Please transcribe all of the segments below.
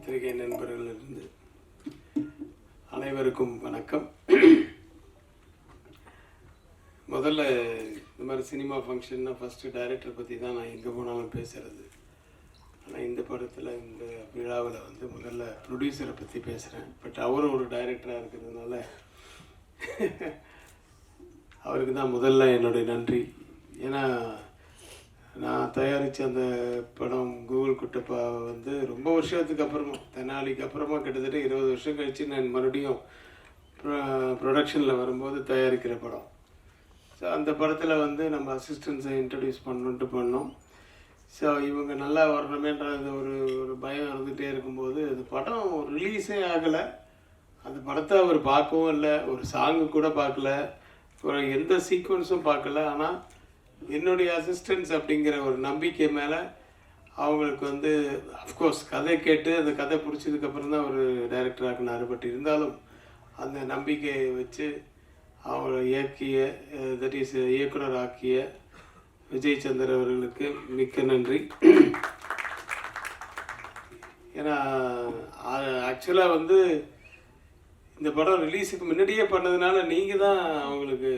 பத்திரிகை நண்பர்களிலிருந்து அனைவருக்கும் வணக்கம். முதல்ல இந்த மாதிரி சினிமா ஃபங்க்ஷன்னா ஃபஸ்ட்டு டைரக்டரை பற்றி தான் நான் எங்கே போனாலும் பேசுகிறது. ஆனால் இந்த படத்தில் இந்த விழாவில் வந்து முதல்ல ப்ரொடியூசரை பற்றி பேசுகிறேன். பட் அவரும் ஒரு டைரக்டராக இருக்கிறதுனால அவருக்கு தான் முதல்ல என்னுடைய நன்றி. ஏன்னா நான் தயாரித்த அந்த படம் கூகுள் குட்டப்பா வந்து ரொம்ப வருஷத்துக்கு அப்புறமா, தெனாலிக்கு அப்புறமா கிட்டத்தட்ட 20 வருஷம் கழித்து நான் மறுபடியும் ப்ரொடக்ஷனில் வரும்போது தயாரிக்கிற படம். ஸோ அந்த படத்தில் வந்து நம்ம அசிஸ்டன்ஸை இன்ட்ரடியூஸ் பண்ணோம். ஸோ இவங்க நல்லா வரணுமேன்றது ஒரு பயம் இருந்துகிட்டே இருக்கும்போது அது படம் ரிலீஸே ஆகலை. அந்த படத்தை அவர் பார்க்கவும் இல்லை, ஒரு சாங்கு கூட பார்க்கல, ஒரு எந்த சீக்வன்ஸும் பார்க்கல. ஆனால் என்னுடைய அசிஸ்டன்ஸ் அப்படிங்கிற ஒரு நம்பிக்கை மேலே அவங்களுக்கு வந்து அஃப்கோர்ஸ் கதை கேட்டு அந்த கதை பிடிச்சதுக்கப்புறம் தான் ஒரு டைரக்டர் ஆக்கினார். பட் இருந்தாலும் அந்த நம்பிக்கையை வச்சு அவரை தட் இஸ் இயக்குனர் ஆக்கிய விஜய் சந்தர் அவர்களுக்கு மிக்க நன்றி. ஏன்னா ஆக்சுவலாக வந்து இந்த படம் ரிலீஸுக்கு முன்னாடியே பண்ணதுனால நீங்கள் தான் அவங்களுக்கு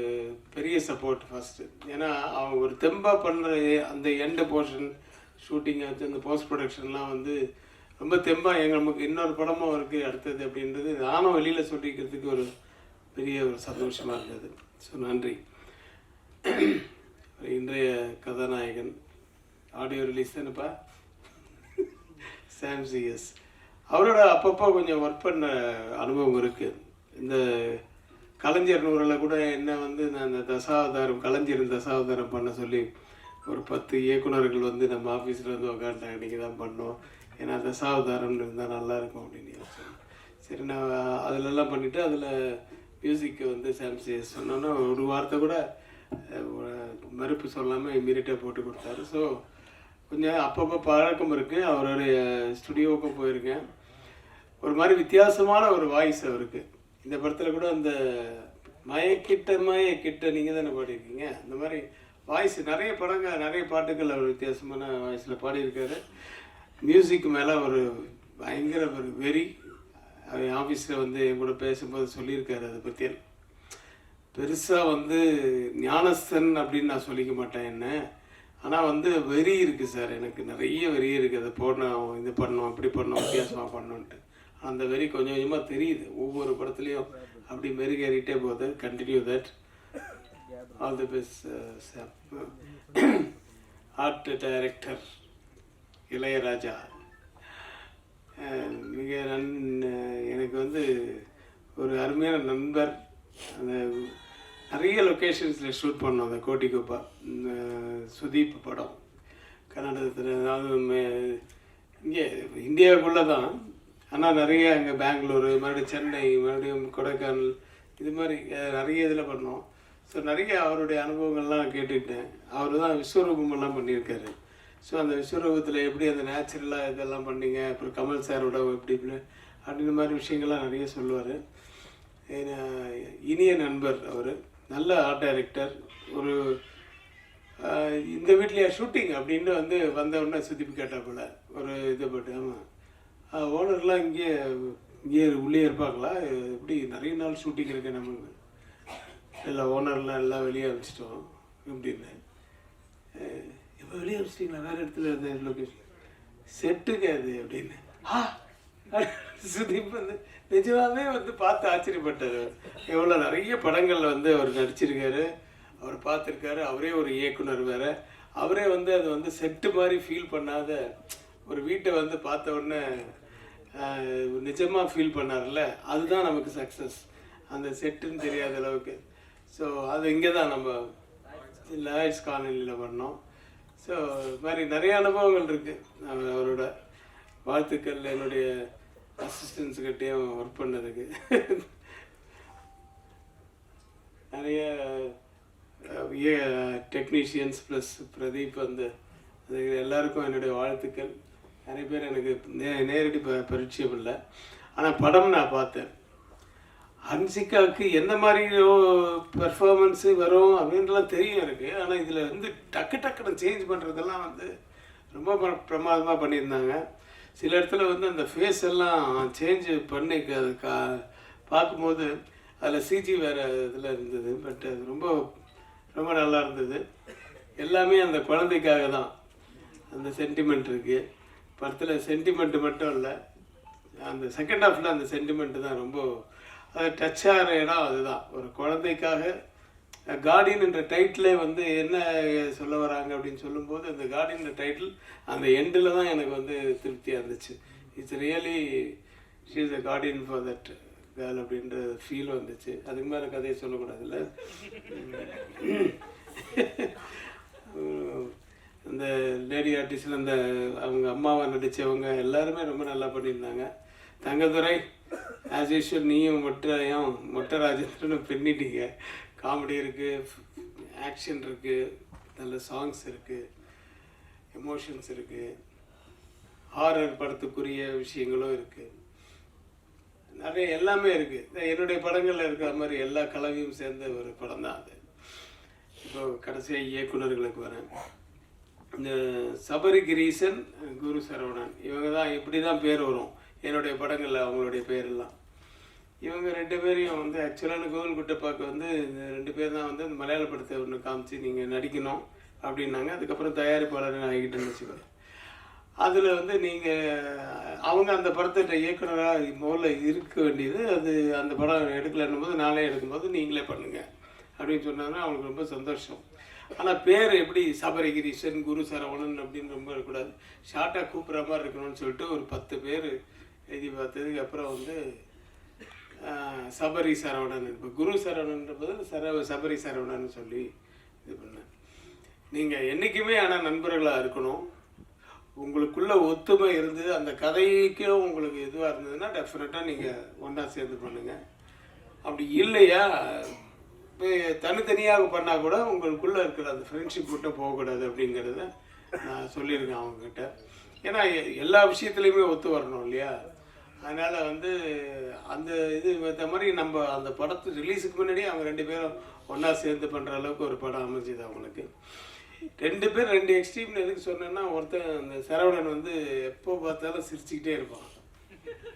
பெரிய சப்போர்ட் ஃபஸ்ட்டு. ஏன்னா அவங்க ஒரு தெம்பாக பண்ணுற அந்த எண்டு போர்ஷன் ஷூட்டிங்கை வச்சு அந்த போஸ்ட் ப்ரொடக்ஷன்லாம் வந்து ரொம்ப தெம்பாக நமக்கு இன்னொரு படமும் இருக்குது அடுத்தது அப்படின்றது நானும் வெளியில் சொல்லிக்கிறதுக்கு ஒரு பெரிய ஒரு சந்தோஷமாக இருந்தது. ஸோ நன்றி. இன்றைய கதாநாயகன் ஆடியோ ரிலீஸ் தானேப்பா, சாம் சிஎஸ். அவரோட அப்பப்போ கொஞ்சம் ஒர்க் பண்ண அனுபவம் இருக்குது. இந்த கலைஞர் நூறில் கூட என்ன வந்து நான் இந்த கலைஞர் தசாவதாரம் பண்ண சொல்லி ஒரு 10 இயக்குநர்கள் வந்து நம்ம ஆஃபீஸில் வந்து உட்காந்துட்டாங்க, இன்றைக்கி தான் பண்ணோம், ஏன்னா தசாவதாரம்னு இருந்தால் நல்லாயிருக்கும் அப்படின்னு சொன்னேன். சரி, நான் அதிலெல்லாம் பண்ணிவிட்டு அதில் மியூசிக்கு வந்து சாம் சிஎஸ் சொன்னோன்னா ஒரு வார்த்தை கூட மறுப்பு சொல்லாமல் இம்மீடியட்டாக போட்டு கொடுத்தாரு. ஸோ கொஞ்சம் அப்பப்போ பழக்கம் இருக்குது. அவருடைய ஸ்டுடியோவுக்கும் போயிருக்கேன். ஒரு மாதிரி வித்தியாசமான ஒரு வாய்ஸ் அவருக்கு. இந்த படத்தில் கூட அந்த மயக்கிட்ட நீங்கள் தானே பாடியிருக்கீங்க, அந்த மாதிரி வாய்ஸ் நிறைய பாட்டுகள் அவர் வித்தியாசமான வாய்ஸில் பாடியிருக்காரு. மியூசிக் மேலே ஒரு பயங்கர ஒரு வெறி. அவர் ஆஃபீஸில் வந்து என் கூட பேசும்போது சொல்லியிருக்காரு. அதை பற்றி பெருசாக வந்து ஞானஸ்தன் அப்படின்னு நான் சொல்லிக்க மாட்டேன் என்ன, ஆனால் வந்து வெறி இருக்குது சார், எனக்கு நிறைய வெறி இருக்குது. அதை போடணும், இது பண்ணோம், இப்படி பண்ணோம், வித்தியாசமாக பண்ணோன்ட்டு. அந்த வெறி கொஞ்சம் கொஞ்சமாக தெரியுது ஒவ்வொரு படத்துலையும், அப்படி மெருகேறிட்டே போகுது. Continue that. All the best sir. Art director Ilaiyaraaja மிக எனக்கு வந்து ஒரு அருமையான நண்பர். அந்த நிறைய லொக்கேஷன்ஸில் ஷூட் பண்ணோம். அந்த கோட்டிக்குப்பா சுதீப் படம் கர்நாடகத்தில், அதாவது இங்கே இந்தியாவுக்குள்ளே தான், ஆனால் நிறைய அங்கே பெங்களூரு, மறுபடியும் சென்னை, மறுபடியும் கொடைக்கானல், இது மாதிரி நிறைய இதில் பண்ணோம். ஸோ நிறைய அவருடைய அனுபவங்கள்லாம் கேட்டுக்கிட்டேன். அவர் தான் விஸ்வரூபமெல்லாம் பண்ணியிருக்காரு. ஸோ அந்த விஸ்வரூபத்தில் எப்படி அந்த நேச்சுரலாக இதெல்லாம் பண்ணிங்க, அப்புறம் கமல் சாரோட எப்படி அப்படின்ற மாதிரி விஷயங்கள்லாம் நிறைய சொல்லுவார். இனிய நண்பர் அவர், நல்ல ஆர்ட் டைரக்டர். ஒரு இந்த வீட்லையா ஷூட்டிங் அப்படின்னு வந்து வந்தவுடனே சுத்திப்பு கேட்டால் போல் ஒரு இதை போட்டு, ஆமாம் ஓனர்லாம் இங்கே உள்ளே இருப்பாங்களா, எப்படி நிறைய நாள் ஷூட்டிங் இருக்கு நமக்கு, இல்லை ஓனர்லாம் எல்லாம் வெளியே அனுப்பிச்சிட்டோம் அப்படின்னு. இப்போ வெளியே அனுப்பிச்சிட்டிங்களா, வேறு இடத்துல இருந்த லொக்கேஷன் செட்டுக்கு அது அப்படின்னு. சுதீப் வந்து நிஜமாவே வந்து பார்த்து ஆச்சரியப்பட்டார். எவ்வளோ நிறைய படங்களில் வந்து அவர் நடிச்சிருக்காரு, அவர் பார்த்துருக்காரு. அவரே ஒரு இயக்குனர் வேறு. அவரே வந்து அது வந்து செட்டு மாதிரி ஃபீல் பண்ணாத ஒரு வீட்டை வந்து பார்த்த உடனே நிஜமாக ஃபீல் பண்ணார்ல, அதுதான் நமக்கு சக்ஸஸ். அந்த செட்டுன்னு தெரியாத அளவுக்கு. ஸோ அது இங்கே தான் நம்ம லாயர்ஸ் காலனியில் பண்ணோம். ஸோ இது மாதிரி நிறைய அனுபவங்கள் இருக்குது அவரோட. வாழ்த்துக்கள் என்னுடைய அசிஸ்டன்ஸுக்கிட்டேயும் ஒர்க் பண்ணதுக்கு. நிறைய டெக்னீஷியன்ஸ் ப்ளஸ் பிரதீப், அது எல்லாருக்கும் என்னுடைய வாழ்த்துக்கள். நிறைய பேர் எனக்கு நேரடி பரிச்சயம் இல்லை, ஆனால் படம் நான் பார்த்தேன். ஹன்சிகாவுக்கு எந்த மாதிரி பெர்ஃபார்மன்ஸு வரும் அப்படின்றலாம் தெரியும் எனக்கு. ஆனால் இதில் வந்து டக்குன்னு சேஞ்ச் பண்ணுறதெல்லாம் வந்து ரொம்ப பிரமாதமாக பண்ணியிருந்தாங்க. சில இடத்துல வந்து அந்த ஃபேஸ் எல்லாம் சேஞ்சு பண்ணி அது பார்க்கும்போது அதில் சிஜி வேறு இதில் இருந்தது. பட் அது ரொம்ப ரொம்ப நல்லா இருந்தது. எல்லாமே அந்த குழந்தைக்காக தான். அந்த சென்டிமெண்ட் இருக்குது படத்தில். சென்டிமெண்ட்டு மட்டும் இல்லை, அந்த செகண்ட் ஹாஃபில் அந்த சென்டிமெண்ட்டு தான் ரொம்ப அது டச் ஆகிற இடம். அதுதான் ஒரு குழந்தைக்காக. கார்டியன் என்ற டைட்டிலே வந்து என்ன சொல்ல வராங்க அப்படின்னு சொல்லும்போது, அந்த கார்டியன் டைட்டில் அந்த எண்டில் தான் எனக்கு வந்து திருப்தியாக இருந்துச்சு. It's really she is a Guardian for that girl அப்படின்ற ஃபீல் வந்துச்சு. அதுக்கு மேலே கதையை சொல்லக்கூடாதுல்ல. இந்த லேடி ஆர்டிஸ்டில் அந்த அவங்க அம்மாவை நடித்தவங்க எல்லாருமே ரொம்ப நல்லா பண்ணியிருந்தாங்க. தங்கதுரை ஆஸ் யூஷுவல், நீயும் மொட்டை ராஜேந்திரனும் பின்னிட்டீங்க. காமெடி இருக்குது, ஆக்ஷன் இருக்குது, நல்ல சாங்ஸ் இருக்குது, எமோஷன்ஸ் இருக்குது, ஹாரர் படத்துக்குரிய விஷயங்களும் இருக்குது, நிறைய எல்லாமே இருக்குது. என்னுடைய படங்களில் இருக்கிற மாதிரி எல்லா கலவையும் சேர்ந்த ஒரு படம் தான் அது. இப்போ கடைசியாக இயக்குநர்களுக்கு வரேன். இந்த சபரி கிரீசன், குரு சரவணன், இவங்க தான் இப்படி தான் பேர் வரும் என்னுடைய படங்களில். அவங்களுடைய பேரெல்லாம் இவங்க ரெண்டு பேரையும் வந்து ஆக்சுவலான கோவில் குட்டப்பாக்கு வந்து இந்த ரெண்டு பேர் தான் வந்து அந்த மலையாள படத்தை ஒன்று காமிச்சு நீங்கள் நடிக்கணும் அப்படின்னாங்க. அதுக்கப்புறம் தயாரிப்பாளர் ஆகிட்டுன்னு வச்சுக்கோங்க. அதில் வந்து நீங்கள் அவங்க அந்த படத்தை இயக்குனராக முதல்ல இருக்க வேண்டியது. அது அந்த படம் எடுக்கலன்னும் போது நாளே எடுக்கும்போது நீங்களே பண்ணுங்கள் அப்படின்னு சொன்னாங்கன்னா அவங்களுக்கு ரொம்ப சந்தோஷம். ஆனால் பேர் எப்படி சபரிகிரீஷன், குரு சரவணன் அப்படின்னு ரொம்ப இருக்கக்கூடாது, ஷார்ட்டாக கூப்பிட்ற மாதிரி இருக்கணும்னு சொல்லிட்டு ஒரு 10 பேர் எழுதி பார்த்ததுக்கு அப்புறம் வந்து சபரி சரவணன், இப்போ குரு சரவணன்ற பதில் சபரி சரவணன் சொல்லி இது பண்ணேன். நீங்கள் என்றைக்குமே ஆனால் நண்பர்களாக இருக்கணும். உங்களுக்குள்ள ஒத்துமை இருந்து அந்த கதைக்கும் உங்களுக்கு இதுவாக இருந்ததுன்னா டெஃபினட்டாக நீங்கள் ஒன்றா சேர்ந்து பண்ணுங்கள். அப்படி இல்லையா தனித்தனியாக பண்ணால் கூட உங்களுக்குள்ளே இருக்கிற அந்த ஃப்ரெண்ட்ஷிப் மட்டும் போகக்கூடாது அப்படிங்கிறத நான் சொல்லியிருக்கேன் அவங்கக்கிட்ட. ஏன்னா எல்லா விஷயத்துலையுமே ஒத்து வரணும் இல்லையா. அதனால் வந்து அந்த இது இந்த மாதிரி நம்ம அந்த படத்து ரிலீஸுக்கு முன்னாடியே அவங்க 2 பேரும் ஒன்றா சேர்ந்து பண்ணுற அளவுக்கு ஒரு படம் அமைஞ்சுது அவங்களுக்கு. 2 பேர் 2 எக்ஸ்ட்ரீம்னு எதுக்கு சொன்னேன்னா, ஒருத்தன் அந்த சரவணன் வந்து எப்போ பார்த்தாலும் சிரிச்சுக்கிட்டே இருப்பான்.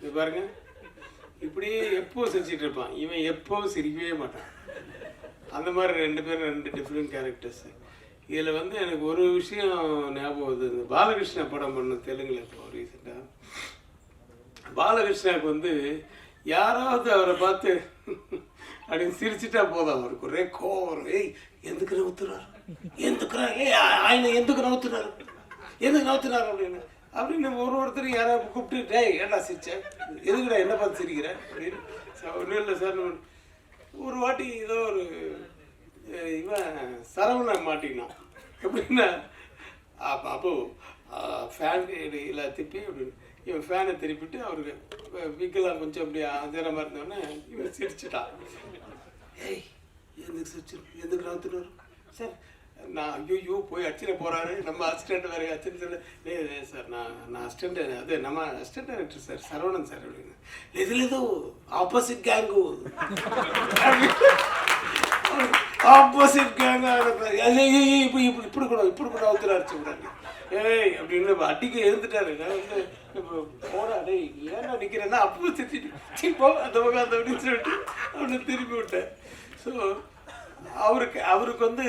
இது பாருங்க, இப்படியே எப்போ சிரிச்சுட்டு இருப்பான். இவன் எப்போவும் சிரிக்கவே மாட்டான். அந்த மாதிரி 2 பேரும் 2 டிஃப்ரெண்ட் கேரக்டர்ஸு. இதில் வந்து எனக்கு ஒரு விஷயம் ஞாபகம் வருது. இந்த பாலகிருஷ்ணா படம் பண்ண தெலுங்கில் இப்போ ரீசெண்டாக. பாலகிருஷ்ணாவுக்கு வந்து யாராவது அவரை பார்த்து அப்படின்னு சிரிச்சுட்டா போதும், அவருக்கு ஒரே கோவம். ஏய் எதுக்கு நவுத்துறாரு, ఆయన ఎందుకు నవ్వుతున్నారు அப்படின்னு ஒருத்தர் யாராவது கூப்பிட்டு, டேய் ஏடா சிரிச்சேன், எதுக்குடா என்ன பார்த்து சிரிக்கிற அப்படின்னு. ஒன்றும் இல்லை சார். ஒரு வாட்டி ஏதோ ஒரு இவன் சரவணன் மாட்டினான். எப்படின்னா அப்போ ஃபேன் இல்லை திருப்பி அப்படின்னு இவன் ஃபேனை திருப்பிட்டு அவருக்கு வீக்கெல்லாம் கொஞ்சம் அப்படி அதிரமாக இருந்தோடனே இவன் சிரிச்சுட்டான். ஏய் எதுக்கு சிரிச்சு, எதுக்கு நவுத்துனாரு சார், நான் ஐயோ போய் அச்சிட போகிறாரு, நம்ம அசிஸ்டண்ட் வேறு அச்சுன்னு சொல்லி, சார் நான் அசிஸ்டண்ட், அது நம்ம assistant director sir Saravanan sir அப்படின்னு. இதில் ஏதோ ஆப்போசிட் கேங்கு ஆப்போசிட் கேங்காக இப்படி கூட அவுத்துறாரு சொல்கிறாங்க. ஏய் அப்படின்னு அடிக்க எழுந்துட்டாரு. நான் வந்து போடா டேய் ஏன்னா நிற்கிறேன்னா அப்போ திட்டிட்டு போ அந்த பக்கம் அந்த அப்படின்னு சொல்லிட்டு அவனை திருப்பி விட்டேன். ஸோ அவருக்கு வந்து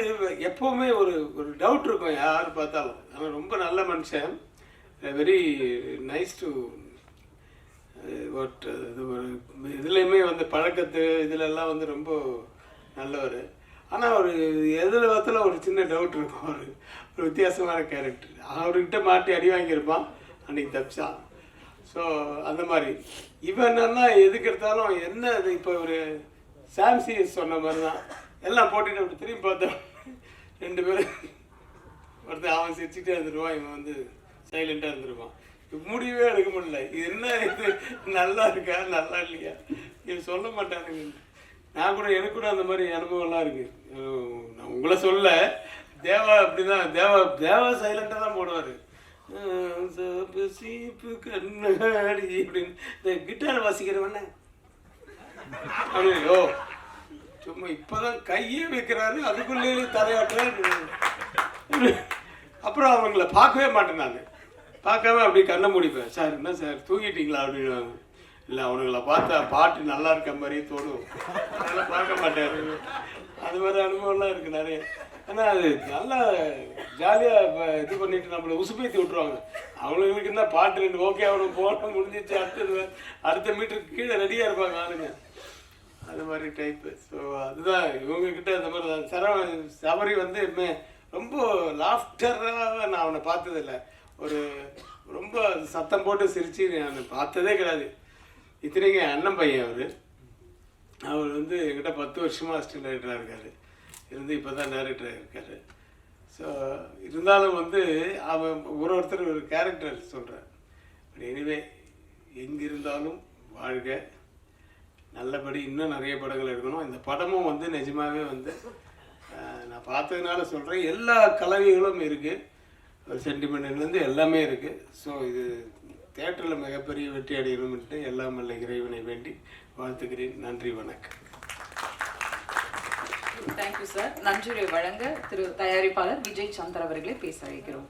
எப்போவுமே ஒரு டவுட் இருக்கும் யார் பார்த்தாலும். ஆனால் ரொம்ப நல்ல மனுஷன், வெரி நைஸ் டு வாட் இது ஒரு இதுலேயுமே வந்து பழக்கத்து இதிலெல்லாம் வந்து ரொம்ப நல்லவர். ஆனால் ஒரு எதில் பார்த்தாலும் ஒரு சின்ன டவுட் இருக்கும். ஒரு வித்தியாசமான கேரக்டர். அவர்கிட்ட மாட்டி அடி வாங்கியிருப்பான், அன்றைக்கி தப்பிச்சான். ஸோ அந்த மாதிரி இவன் என்னன்னா எதுக்கு எடுத்தாலும் என்ன இது. இப்போ ஒரு சாம்சிஎஸ் சொன்ன மாதிரி தான் எல்லாம் போட்டுட்டு அப்படி திரும்பி பார்த்தோம். 2 பேரும் ஒருத்தர் அவன் சிரிச்சுட்டே இருந்துருவான், இவன் வந்து சைலண்டாக இருந்துருவான். முடிவே எடுக்க முடியல. இது என்ன இது, நல்லா இருக்கா நல்லா இல்லையா இது சொல்ல மாட்டானுங்க. நான் கூட எனக்கு கூட அந்த மாதிரி அனுபவம்லாம் இருக்குது. நான் உங்களை சொல்ல, தேவா அப்படி தான். தேவா சைலண்டாக தான் போடுவார். சீப்பு கண்ணாடி அப்படின்னு இந்த கிட்டார் வாசிக்கிறவன அப்படியோ சும்மா இப்போதான் கையே வைக்கிறாரு, அதுக்குள்ளே தலையாட்டுறாரு. அப்புறம் அவங்கள பார்க்கவே மாட்டேன் நான். பார்க்காம அப்படி கண்ணை மூடிப்பேன். சார் என்ன சார் தூங்கிட்டீங்களா அப்படின்வாங்க. இல்லை அவனுங்களை பார்த்தா பாட்டு நல்லா இருக்க மாதிரியே தோணும், அதெல்லாம் பார்க்க மாட்டாரு. அது மாதிரி அனுபவம்லாம் இருக்குது நிறைய. ஆனால் அது நல்லா ஜாலியாக இது பண்ணிட்டு நம்மளை உசுப்பேற்றி விட்ருவாங்க. அவங்களுக்கு என்ன பாட்டு ரெண்டு ஓகே அவனுக்கு போன முடிஞ்சிச்சு, அடுத்த மீட்டருக்கு கீழே ரெடியாக இருப்பாங்க ஆளுங்க. அது மாதிரி டைப்பு. ஸோ அதுதான் இவங்கக்கிட்ட அந்த மாதிரி தான். சபரி வந்து ரொம்ப லாஃப்டராக நான் அவனை பார்த்ததில்லை. ஒரு ரொம்ப சத்தம் போட்டு சிரித்து நான் பார்த்ததே கிடையாது. இத்தனைக்கு அண்ணன் பையன் அவர் வந்து என்கிட்ட 10 வருஷமாக அசிஸ்டன்ட் டைரக்டராக இருக்கார். இருந்து இப்போ தான் டைரக்டராக இருக்கார். ஸோ இருந்தாலும் வந்து அவன் ஒருத்தர் ஒரு கேரக்டர் சொல்கிறார். எனிவே எங்கே இருந்தாலும் வாழ்க, நல்லபடி இன்னும் நிறைய படங்கள் எடுக்கணும். இந்த படமும் வந்து நிஜமாகவே வந்து நான் பார்த்ததுனால சொல்கிறேன், எல்லா கலவைகளும் இருக்குது, ஒரு சென்டிமெண்ட்லேருந்து எல்லாமே இருக்குது. ஸோ இது தியேட்டரில் மிகப்பெரிய வெற்றி அடையணும்ட்டு எல்லாம் வல்ல இறைவனை வேண்டி வாழ்த்துக்கிறேன். நன்றி, வணக்கம். Thank you sir. நன்றியை வழங்க திரு தயாரிப்பாளர் விஜய் சந்தர் அவர்களை பேச வைக்கிறோம்.